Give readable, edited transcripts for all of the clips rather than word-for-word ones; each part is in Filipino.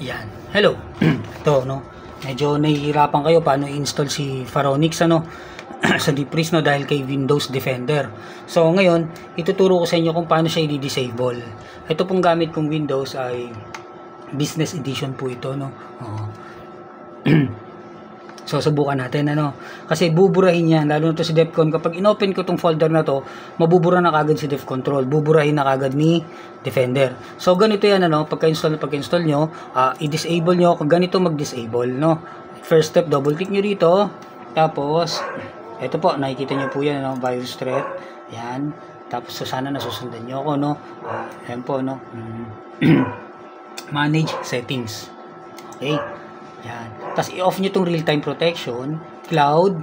Yan. Hello. Ito, no. Medyo nahihirapan kayo paano i-install si Pharonix, ano, sa Deeprise, no, dahil kay Windows Defender. So, ngayon, ituturo ko sa inyo kung paano siya i-disable. Ito pong gamit kong Windows ay Business Edition po ito, no. So, subukan natin, ano. Kasi buburahin yan, lalo na to si Defcon. Kapag inopen ko tong folder na to, mabubura na kagad si Defcontrol. Buburahin na kagad ni Defender. So, ganito yan, ano. Pagka-install nyo, i-disable nyo. Kung ganito mag-disable, no. First step, double-click nyo dito. Tapos, ito po, nakikita nyo po yan, no. Virus threat. Yan. Tapos, sana nasusundan nyo ako, no. Yan po, no. Manage settings. Okay. Yan. Tapos i-off nyo itong real-time protection, cloud,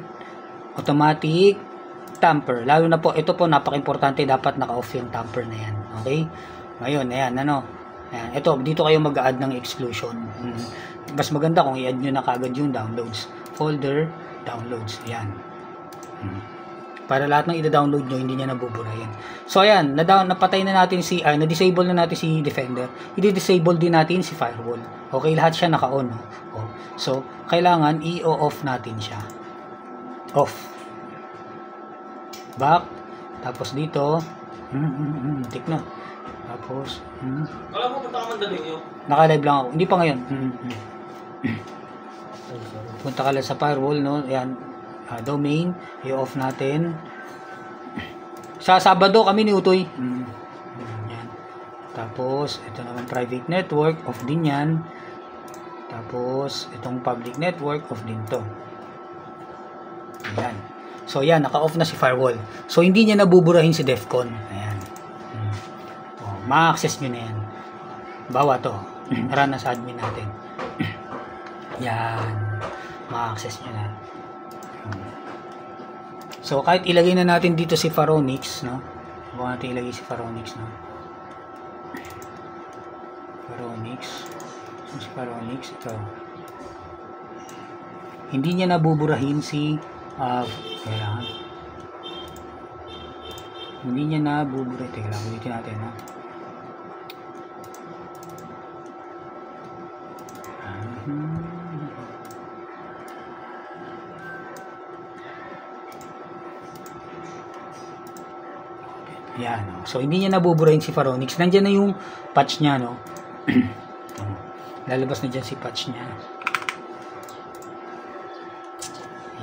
automatic, tamper. Lalo na po, ito po napaka-importante, dapat naka-off yung tamper na yan. Okay? Ngayon, ayan, ano. Ayan. Ito, dito kayo mag-add ng exclusion. Mas maganda kung i-add nyo na kagad yung downloads. Folder, downloads. Ayan. Para lahat ng i-download nyo, hindi niya nabuburahin. So, ayan, napatay na natin si, na-disable na natin si Defender. I-disable din natin si Firewall. Okay, lahat siya naka-on. Oh. So, kailangan i-off natin siya. Off. Back. Tapos dito. Tik na. Tapos. Wala mo punta ka man dali nyo? Naka-live lang ako. Hindi pa ngayon. Punta ka lang sa firewall, no? Ayan. Domain. I-off natin. Sa Sabado kami ni Utoy. Yan. Tapos, ito naman private network. Off din yan. Tapos, itong public network, off din to. Ayan. So, yan. Naka-off na si firewall. So, hindi niya nabuburahin si Defcon. Ayan. Ma-access nyo na yan. Bawa to. Run na sa admin natin. Yan. Ma-access nyo na. So, kahit ilagay na natin dito si Pharonix, no? Huwag natin ilagay si Pharonix, no? Pharonix. Si Pharonix, ito. Hindi niya nabuburahin si kailangan. Hindi niya nabuburahin. Teka lang, ulitin natin, no? Yan, no? So, hindi niya nabuburahin si Pharonix. Nandiyan na yung patch niya, no? Lalabas na dyan si patch niya.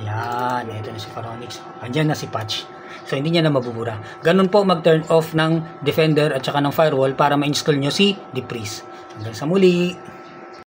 Yan, ito na si Pharonix. Andyan na si patch. So, hindi niya na mabubura. Ganun po mag-turn off ng Defender at saka ng Firewall para ma-install nyo si Deeprise. Hanggang sa muli.